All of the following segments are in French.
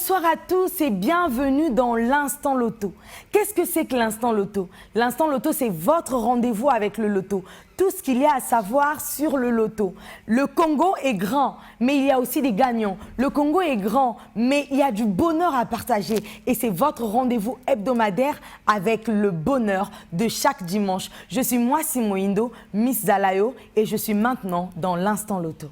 Bonsoir à tous et bienvenue dans l'Instant Loto. Qu'est-ce que c'est que l'Instant Loto? L'Instant Loto, c'est votre rendez-vous avec le loto. Tout ce qu'il y a à savoir sur le loto. Le Congo est grand, mais il y a aussi des gagnants. Le Congo est grand, mais il y a du bonheur à partager. Et c'est votre rendez-vous hebdomadaire avec le bonheur de chaque dimanche. Je suis moi, Simoindo, Miss Zalayo, et je suis maintenant dans l'Instant Loto.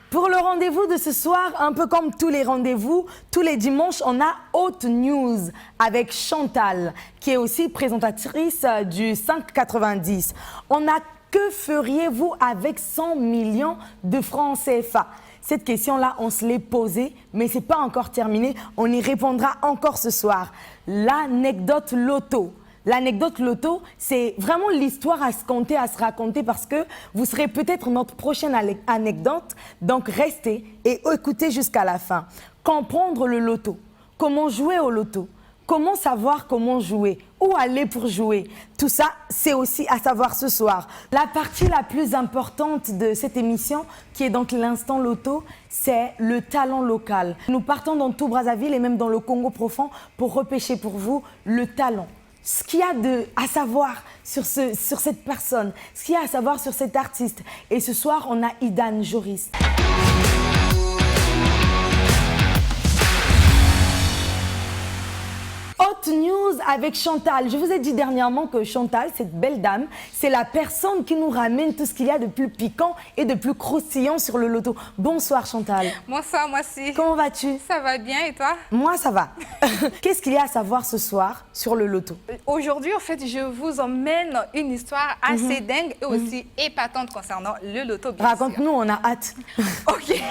Pour le rendez-vous de ce soir, un peu comme tous les rendez-vous, tous les dimanches, on a Hot News avec Chantal, qui est aussi présentatrice du 5,90. On a que feriez-vous avec 100 millions de francs CFA? Cette question-là, on se l'est posée, mais ce n'est pas encore terminé. On y répondra encore ce soir. L'anecdote loto. L'anecdote loto, c'est vraiment l'histoire à se conter, à se raconter parce que vous serez peut-être notre prochaine anecdote. Donc restez et écoutez jusqu'à la fin. Comprendre le loto, comment jouer au loto, comment savoir comment jouer, où aller pour jouer. Tout ça, c'est aussi à savoir ce soir. La partie la plus importante de cette émission, qui est donc l'Instant Loto, c'est le talent local. Nous partons dans tout Brazzaville et même dans le Congo profond pour repêcher pour vous le talent. Ce qu'il y a à savoir sur cette personne, ce qu'il y a à savoir sur cet artiste. Et ce soir, on a Idan Joris. Hot News avec Chantal. Je vous ai dit dernièrement que Chantal, cette belle dame, c'est la personne qui nous ramène tout ce qu'il y a de plus piquant et de plus croustillant sur le loto. Bonsoir Chantal. Bonsoir, moi aussi. Comment vas-tu? Ça va bien et toi? Moi, ça va. Qu'est-ce qu'il y a à savoir ce soir sur le loto? Aujourd'hui, en fait, je vous emmène une histoire assez dingue et aussi épatante concernant le loto. Raconte-nous, on a hâte. Ok.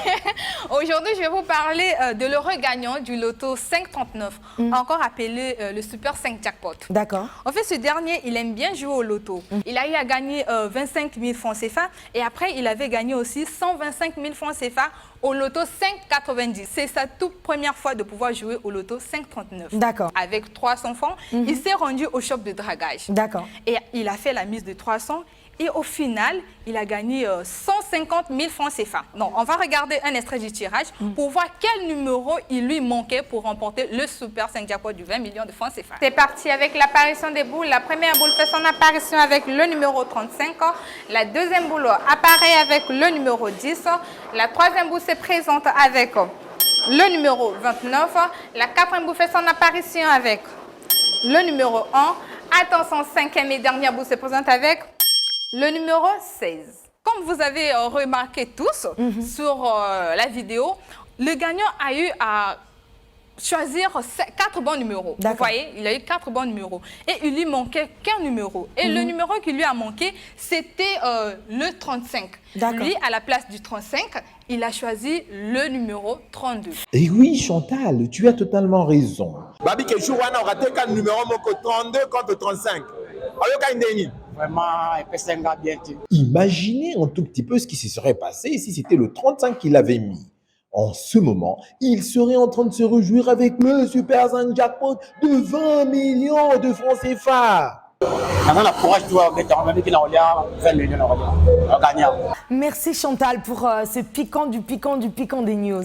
Aujourd'hui, je vais vous parler de l'heureux gagnant du loto 539, encore appelé le Super 5 Jackpot. D'accord. En fait, ce dernier, il aime bien jouer au loto. Il a eu à gagner 25 000 francs CFA et après, il avait gagné aussi 125 000 francs CFA au loto 5,90. C'est sa toute première fois de pouvoir jouer au loto 5,39. D'accord. Avec 300 francs, il s'est rendu au shop de dragage. D'accord. Et il a fait la mise de 300 et au final, il a gagné 150 000 francs CFA. Donc, on va regarder un extrait du tirage pour voir quel numéro il lui manquait pour remporter le Super 5 Jackpot du 20 millions de francs CFA. C'est parti avec l'apparition des boules. La première boule fait son apparition avec le numéro 35. La deuxième boule apparaît avec le numéro 10. La troisième boule se présente avec le numéro 29. La quatrième boule fait son apparition avec le numéro 1. Attention, cinquième et dernière boule se présente avec le numéro 16. Comme vous avez remarqué tous sur la vidéo, le gagnant a eu à choisir 4 bons numéros. Vous voyez, il a eu 4 bons numéros. Et il lui manquait qu'un numéro. Et le numéro qui lui a manqué, c'était le 35. Lui, à la place du 35, il a choisi le numéro 32. Et oui, Chantal, tu as totalement raison. Babi Kechou, on a raté qu'un numéro 32 contre 35. Vraiment, bien. Imaginez un tout petit peu ce qui se serait passé si c'était le 35 qu'il avait mis. En ce moment, il serait en train de se réjouir avec le Super 5 Jackpot de 20 millions de francs CFA. Merci Chantal pour ce piquant des news.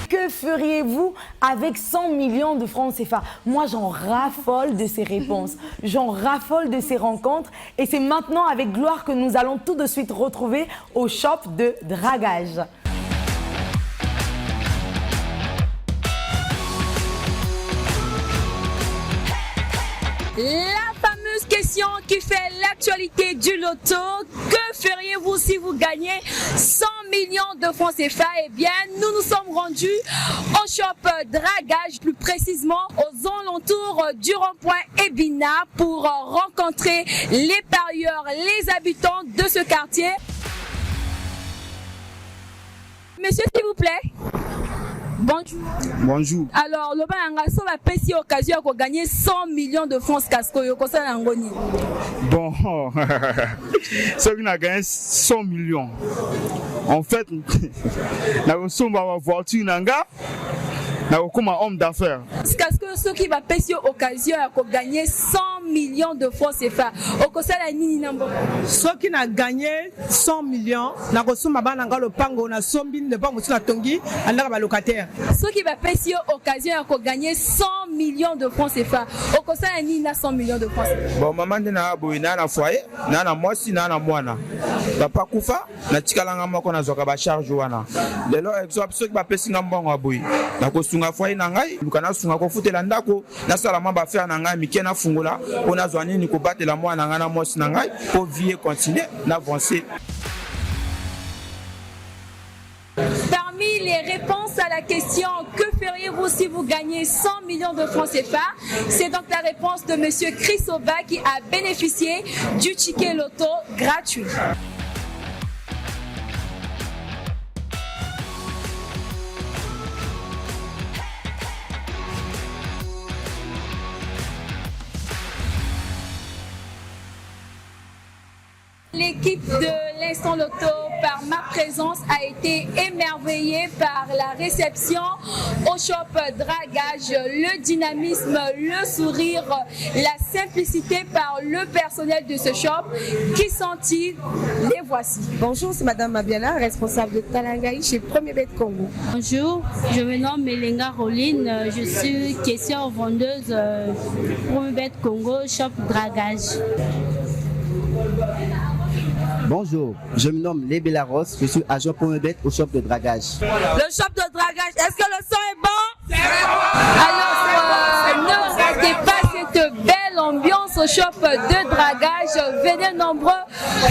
Que feriez-vous avec 100 millions de francs CFA? Moi, j'en raffole de ces réponses. J'en raffole de ces rencontres. Et c'est maintenant avec gloire que nous allons tout de suite retrouver au shop de dragage. La fameuse question qui fait l'actualité du loto, que feriez-vous si vous gagnez 100 millions de francs CFA? Eh bien, nous nous sommes rendus au shop dragage, plus précisément aux alentours du rond-point Ebina pour rencontrer les parieurs, les habitants de ce quartier. Monsieur, s'il vous plaît. Bonjour. Bonjour. Alors, le bananga, so va pesi occasion de gagner 100 millions de francs casco. Yoko sa langoni. Bon, ceux qui ont gagné 100 millions. En fait, nous avons ma voiture nanga. Comme un homme d'affaires. Parce que ceux qui va pesi occasion de gagner 100 millions de francs CFA. Okosa la nini nambo. Ceux qui ont gagné 100 millions, na kosuma bananga le pango na sombine de pango sur tongi, andaka ba locataire. Ceux qui va pesi occasion de gagner 100 millions de francs CFA. Okosa la nini na 100 millions de francs CFA. Bon, maman de na boina na foyer, na mwasi na mwana. Papa kufa, na tikalanga moko na zoka ba charge wana. Lelo exemple ceux qui va pesi ngambongo aboyi. Na kosunga foyer na ngai, lukana sunga ko futela ndako, na sala mamba faire na ngai mike na fungula, ona zwani ni ko batela mwana nga na mwasi na ngai, pour vie continuer d'avancer. Parmi les réponses à la question « Que feriez-vous si vous gagnez 100 millions de francs CFA ?» C'est donc la réponse de M. Chris Oba qui a bénéficié du ticket loto gratuit. L'équipe de l'Instant Loto, par ma présence, a été émerveillée par la réception au shop Dragage, le dynamisme, le sourire, la simplicité par le personnel de ce shop. Qui sont-ils? Les voici. Bonjour, c'est Madame Mabiala, responsable de Talangaï chez Premier Bet Congo. Bonjour, je me nomme Melenga Roline, je suis caissière vendeuse Premier Bet Congo, shop Dragage. Bonjour, je me nomme Lébé Larosse, je suis agent Promebet au shop de dragage. Le shop de dragage, est-ce que le son est bon? C'est bon! Alors, ne ratez pas cette belle ambiance au shop de dragage. Venez nombreux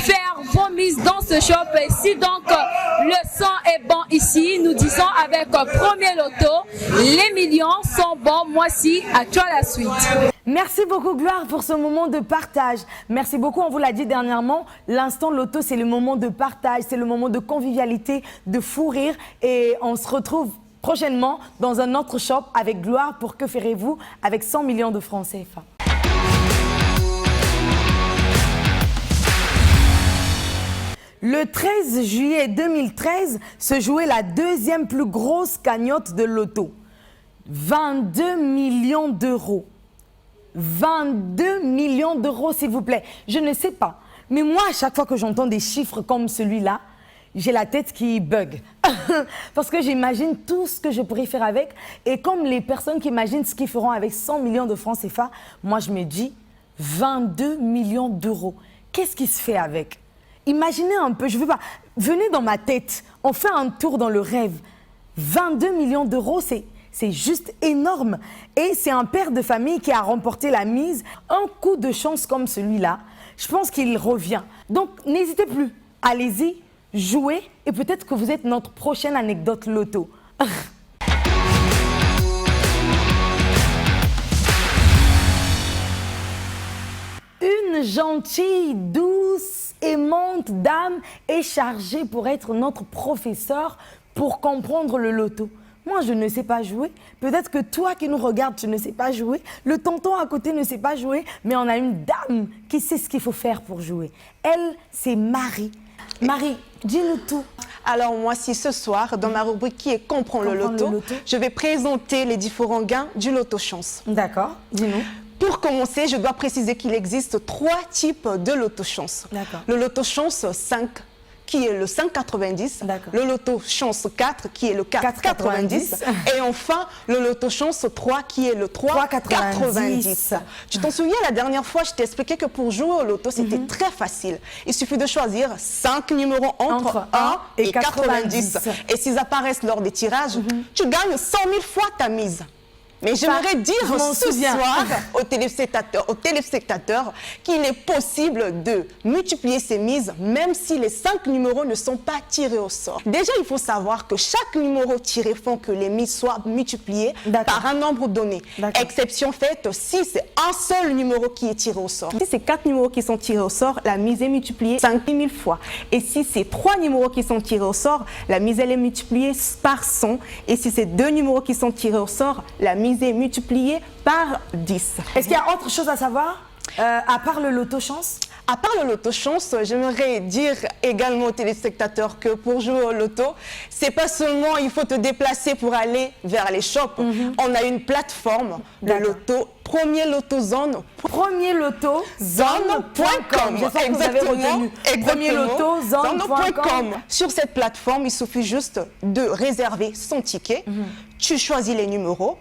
faire vos mises dans ce shop. Et si donc le son est bon ici, nous disons avec Premier Loto, les millions sont bons. Moi aussi, à toi la suite. Merci beaucoup Gloire pour ce moment de partage. Merci beaucoup, on vous l'a dit dernièrement, l'instant loto c'est le moment de partage, c'est le moment de convivialité, de fou rire et on se retrouve prochainement dans un autre shop avec Gloire pour Que ferez-vous avec 100 millions de francs CFA. Le 13 juillet 2013 se jouait la deuxième plus grosse cagnotte de loto. 22 millions d'euros. 22 millions d'euros, s'il vous plaît. Je ne sais pas. Mais moi, à chaque fois que j'entends des chiffres comme celui-là, j'ai la tête qui bug. Parce que j'imagine tout ce que je pourrais faire avec. Et comme les personnes qui imaginent ce qu'ils feront avec 100 millions de francs CFA, moi, je me dis 22 millions d'euros. Qu'est-ce qui se fait avec? Imaginez un peu, je veux pas. Venez dans ma tête, on fait un tour dans le rêve. 22 millions d'euros, c'est juste énorme. Et c'est un père de famille qui a remporté la mise. Un coup de chance comme celui-là, je pense qu'il revient. Donc, n'hésitez plus. Allez-y, jouez et peut-être que vous êtes notre prochaine anecdote loto. Une gentille, douce, aimante dame est chargée pour être notre professeur pour comprendre le loto. Moi, je ne sais pas jouer. Peut-être que toi qui nous regardes, tu ne sais pas jouer. Le tonton à côté ne sait pas jouer. Mais on a une dame qui sait ce qu'il faut faire pour jouer. Elle, c'est Marie. Marie, dis-nous tout. Alors moi, si ce soir, dans ma rubrique qui est Comprends le loto, je vais présenter les différents gains du loto chance. D'accord, dis-nous. Pour commencer, je dois préciser qu'il existe 3 types de loto chance. Le loto chance 5, qui est le 5,90, le loto chance 4 qui est le 4,90 et enfin le loto chance 3 qui est le 3,90. Tu t'en souviens la dernière fois, je t'ai expliqué que pour jouer au loto, c'était très facile. Il suffit de choisir 5 numéros entre 1 et 90. Et s'ils apparaissent lors des tirages, tu gagnes 100 000 fois ta mise. Mais j'aimerais dire je m'en ce souviens. soir aux téléspectateurs qu'il est possible de multiplier ses mises même si les 5 numéros ne sont pas tirés au sort. Déjà, il faut savoir que chaque numéro tiré font que les mises soient multipliées par un nombre donné. Exception faite si c'est un seul numéro qui est tiré au sort. Si c'est 4 numéros qui sont tirés au sort, la mise est multipliée 5000 fois. Et si c'est 3 numéros qui sont tirés au sort, la mise elle est multipliée par 100. Et si c'est 2 numéros qui sont tirés au sort, la mise est multipliée par 10. Est-ce qu'il y a autre chose à savoir à part le loto chance? À part le loto chance, j'aimerais dire également aux téléspectateurs que pour jouer au loto, c'est pas seulement il faut te déplacer pour aller vers les shops. On a une plateforme de loto, Premier Loto Zone. PremierLotoZone.com. J'espère que vous avez retenu. PremierLotoZone.com. Sur cette plateforme, il suffit juste de réserver son ticket. Tu choisis les numéros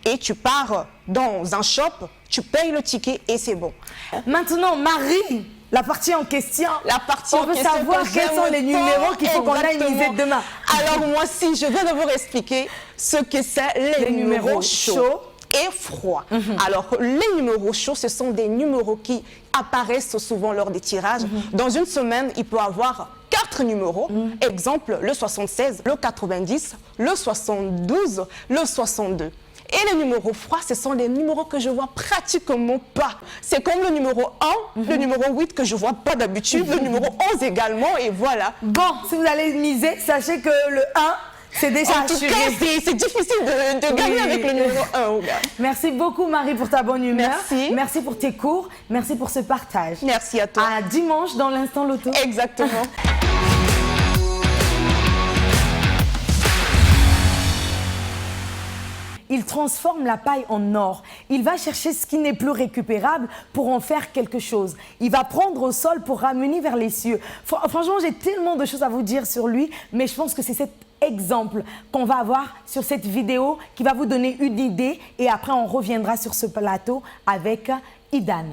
et tu pars dans un shop, tu payes le ticket et c'est bon. Maintenant, Marie, la partie en question. On veut savoir quels sont les numéros qu'il faut qu'on aille miser demain. Alors moi, si je vais d'abord expliquer ce que c'est les numéros chauds et froids. Alors, les numéros chauds, ce sont des numéros qui apparaissent souvent lors des tirages. Dans une semaine, il peut avoir 4 numéros. Exemple, le 76, le 90, le 72, le 62. Et les numéros froids, ce sont les numéros que je vois pratiquement pas. C'est comme le numéro 1, le numéro 8 que je vois pas d'habitude, le numéro 11 également, et voilà. Bon, si vous allez miser, sachez que le 1, c'est déjà assuré. En tout cas, c'est difficile de gagner avec le numéro 1. Merci beaucoup, Marie, pour ta bonne humeur. Merci. Merci pour tes cours. Merci pour ce partage. Merci à toi. À dimanche dans l'Instant Loto. Exactement. Il transforme la paille en or. Il va chercher ce qui n'est plus récupérable pour en faire quelque chose. Il va prendre au sol pour ramener vers les cieux. Franchement, j'ai tellement de choses à vous dire sur lui, mais je pense que c'est cet exemple qu'on va avoir sur cette vidéo qui va vous donner une idée et après on reviendra sur ce plateau avec Idan.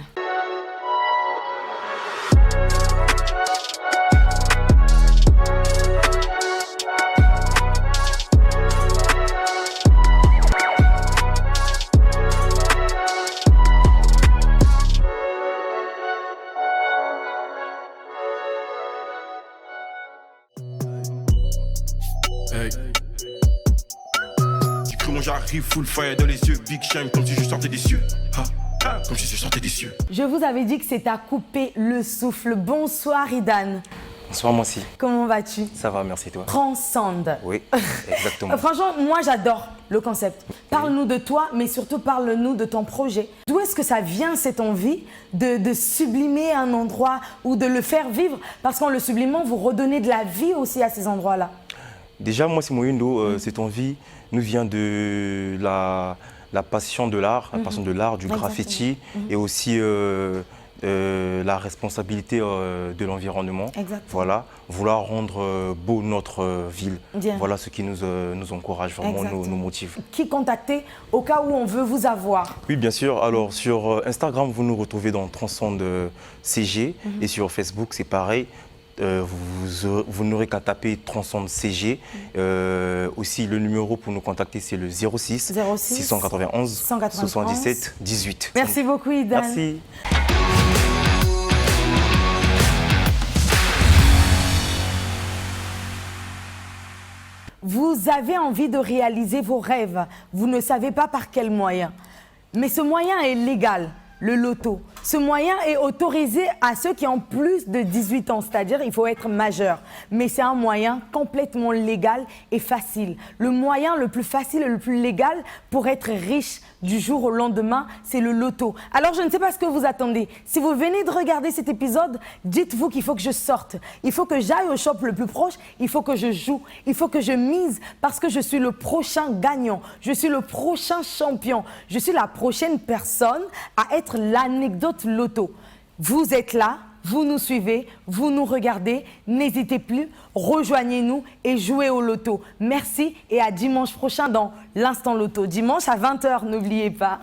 J'arrive full fire dans les yeux, big shine comme si je sortais des cieux. Comme si je sortais des cieux. Je vous avais dit que c'est à couper le souffle. Bonsoir Idan. Bonsoir moi aussi. Comment vas-tu? Ça va, merci toi. Transcende. Oui, exactement. Franchement, moi j'adore le concept. Parle-nous de toi, mais surtout parle-nous de ton projet. D'où est-ce que ça vient cette envie de sublimer un endroit ou de le faire vivre? Parce qu'en le sublimant, vous redonnez de la vie aussi à ces endroits-là. Déjà, moi, Simoyindo, cette envie nous vient de la passion de l'art, la passion de l'art, du graffiti et aussi la responsabilité de l'environnement. Voilà, vouloir rendre beau notre ville. Voilà ce qui nous encourage, vraiment nous motive. Qui contacter au cas où on veut vous avoir? Oui, bien sûr. Alors, sur Instagram, vous nous retrouvez dans Transcende CG et sur Facebook, c'est pareil. Vous n'aurez qu'à taper Transcende CG. Aussi, le numéro pour nous contacter, c'est le 06 691 77 18. Merci beaucoup, Idan. Merci. Vous avez envie de réaliser vos rêves. Vous ne savez pas par quel moyen. Mais ce moyen est légal, le loto. Ce moyen est autorisé à ceux qui ont plus de 18 ans, c'est-à-dire il faut être majeur. Mais c'est un moyen complètement légal et facile. Le moyen le plus facile et le plus légal pour être riche du jour au lendemain, c'est le loto. Alors je ne sais pas ce que vous attendez. Si vous venez de regarder cet épisode, dites-vous qu'il faut que je sorte. Il faut que j'aille au shop le plus proche, il faut que je joue, il faut que je mise parce que je suis le prochain gagnant, je suis le prochain champion, je suis la prochaine personne à être l'anecdote loto. Vous êtes là, vous nous suivez, vous nous regardez, n'hésitez plus, rejoignez-nous et jouez au loto. Merci et à dimanche prochain dans l'Instant Loto. Dimanche à 20 h, n'oubliez pas.